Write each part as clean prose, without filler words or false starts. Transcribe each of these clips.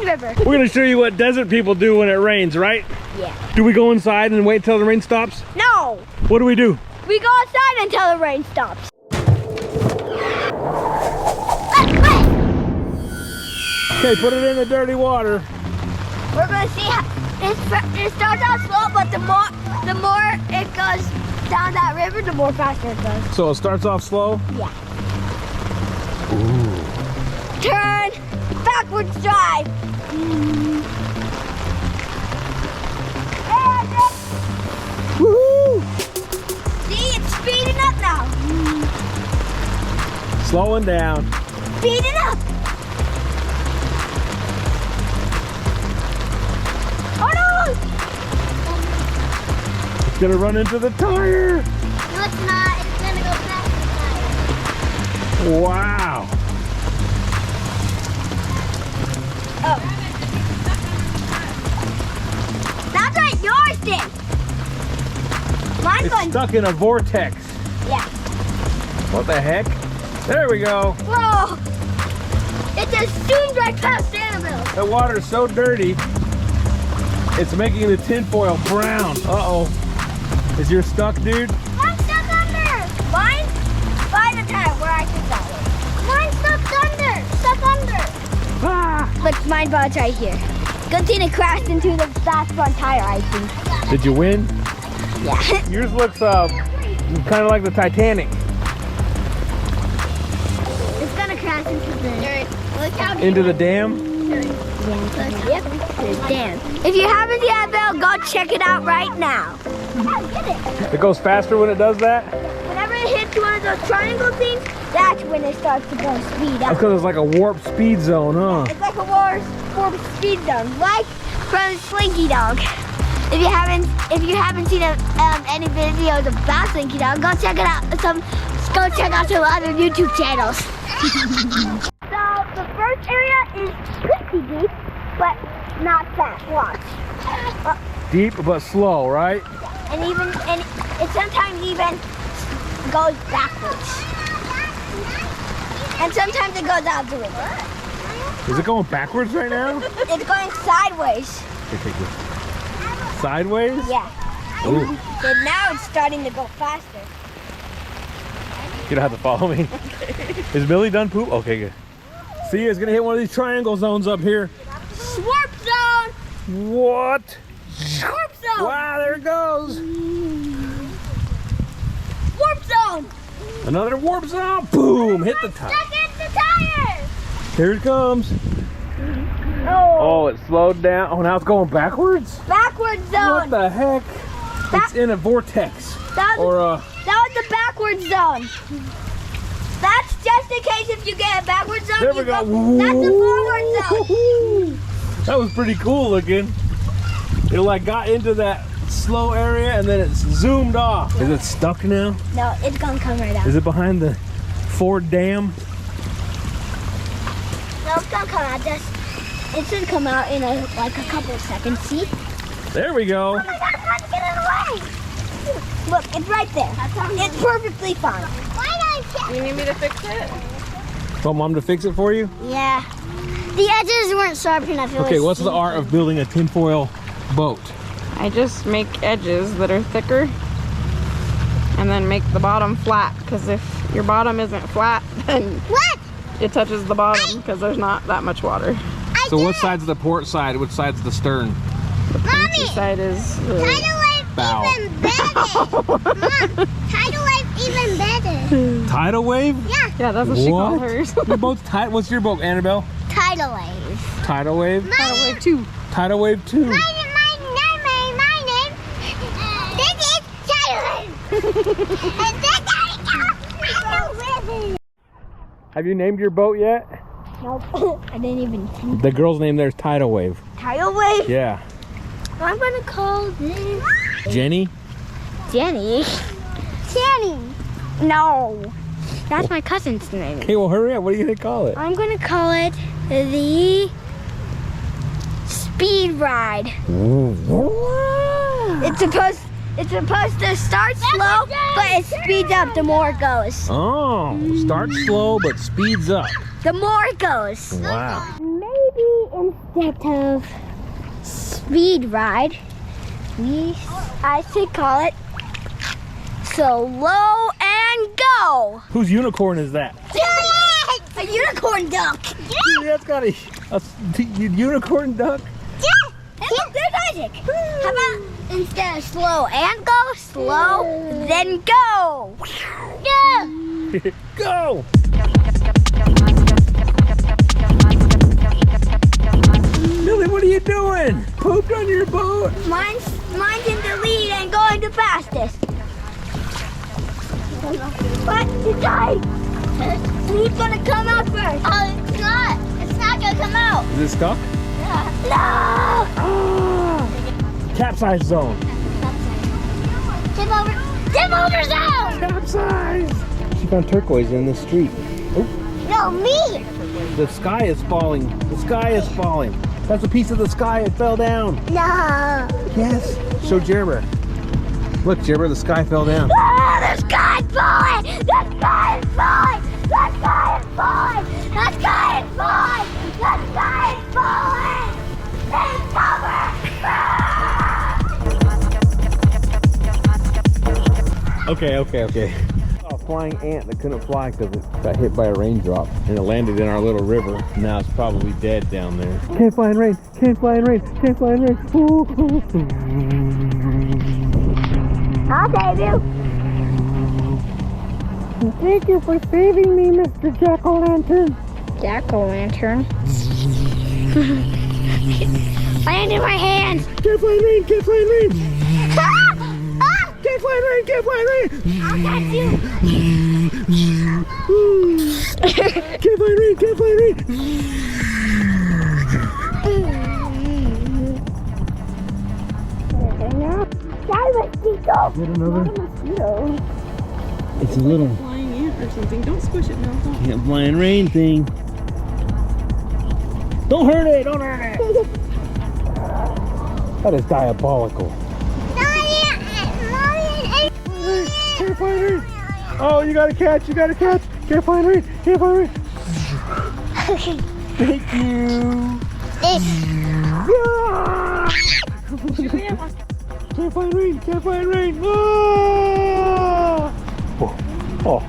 river. We're gonna show you what desert people do when it rains, right? Yeah. Do we go inside and wait till the rain stops? No. What do? We go outside until the rain stops. Okay, put it in the dirty water. We're gonna see how it starts out slow, but the more it goes down that river, the more faster it goes. So it starts off slow? Yeah. Ooh. Turn, backwards drive. Woohoo! See, it's speeding up now. Slowing down. Speeding up. Oh no! It's gonna run into the tire. No, it's not. It's gonna go past the tire. Wow. Oh. That's what yours did. Mine's It's going. stuck in a vortex. Yeah. What the heck? There we go. Whoa! It just zoomed right past Annabelle. The water's so dirty, it's making the tinfoil brown. Uh-oh. Is yours stuck, dude? Mine's stuck under. Mine's by the tire where I can got it. Mine's stuck under. Stuck under. Ah! Look, mine bounced right here. Good thing it crashed into the fast front tire, I think. Did you win? Yeah. Yours looks kind of like the Titanic. It's gonna crash into the. Look how Into the dam? Yep. The dam. If you haven't yet, Bill, go check it out right now. It goes faster when it does that? Whenever it hits one of those triangle things, that's when it starts to go speed That's up. because it's like a warp speed zone, huh? It's like a warp speed zone, like from Slinky Dog. If you haven't seen any videos about Slinky Dog, go check it out. Go check out some other YouTube channels. So the first area is pretty deep, but not fast. Watch. Deep but slow, right? And it sometimes even goes backwards. And sometimes it goes out the river. Is it going backwards right now? It's going sideways. Okay, good. Sideways? Yeah. Ooh. And now it's starting to go faster. You don't have to follow me. Is Billy done poop? Okay, good. See, it's gonna hit one of these triangle zones up here. Warp zone! What? Warp zone! Wow, there it goes. Warp zone! Another warp zone. Boom, hit the tire. Stuck in the tires! Here it comes. Oh. Oh, it slowed down. Oh, now it's going backwards? Backward zone! What the heck? It's in a vortex. That Or was the backward zone. That's just in case if you get a backward zone. There we go. That's the forward zone. That was pretty cool looking. It like got into that slow area and then it's zoomed off. Is it stuck now? No, it's gonna come right out. Is it behind the Ford Dam? No, it's gonna come out. It should come out in like a couple of seconds. See? There we go. Oh my God, I'm trying to get it away. Look, it's right there. It's perfectly fine. You need me to fix it? Want Mom to fix it for you? Yeah. The edges weren't sharp enough. Okay, what's the art of building a tinfoil boat? I just make edges that are thicker and then make the bottom flat, because if your bottom isn't flat, then it touches the bottom because there's not that much water. So what side's the port side? Which side's the stern? The pointy side is the bow. Even better. Mom, tidal wave even better. Tidal wave? Yeah, that's what she called hers. Your boat's what's your boat, Annabelle? Tidal wave. Tidal wave? Tidal wave 2. Tidal wave 2. My name. This is tidal wave. And this is Have you named your boat yet? Nope. I didn't even think. The girl's name there's Tidal Wave. Tidal wave? Yeah. I'm gonna call this Jenny? Jenny. No. That's my cousin's name. Okay, well hurry up. What are you gonna call it? I'm gonna call it the Speed Ride. It's supposed to start slow, but it speeds up the more it goes. Oh, start slow but speeds up. The more it goes. Wow. Maybe Maybe instead of speed ride, I should call it slow and go. Whose unicorn is that? Yes! A unicorn duck. Dude, that's got a unicorn duck. Yes! Look, there's Isaac. How about instead of slow and go, slow, then go. Yeah. Go! Millie, what are you doing? Pooped on your boat? Mine's in the lead and going the fastest. What? It's dying. Who's gonna come out first? Oh, it's not. It's not gonna come out. Is it stuck? No! Ah! Capsize zone. Tip over zone! Capsize! She found turquoise in the street. Oh, No, me! the sky is falling. The sky is falling. That's a piece of the sky. It fell down. No! Yes. Show Jibber. Look, Jibber, the sky fell down. Ah, the sky's falling! The sky is falling! The sky is falling! The sky is falling! The sky is falling! It's over! Okay. A flying ant that couldn't fly because it got hit by a raindrop and it landed in our little river. Now it's probably dead down there. Can't fly in rain. Can't fly in rain. Can't fly in rain. I'll save you! Thank you for saving me, Mr. Jack-o'-lantern. Jack-o'-lantern. Land in my hands! Can't fly in rain. Can't fly in rain. Ah! Ah! Can't fly in rain. Can't fly in rain. I'll catch you! Can't fly in rain. Can't fly in rain. Get another. It's a little Flying ant or something. Don't squish it now. can't fly in rain thing. Don't hurt it. Don't hurt it. That is diabolical. Can't fly in rain. Oh, you gotta catch. You gotta catch. Can't fly in rain. Can't fly in rain. Thank you. Ah! Can't find rain, can't find rain. Ah! Oh.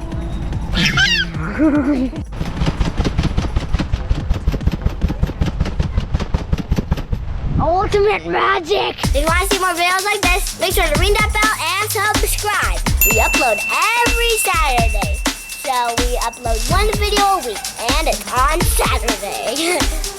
Ultimate magic! If you want to see more videos like this, make sure to ring that bell and subscribe. We upload every Saturday. So we upload one video a week, and it's on Saturday.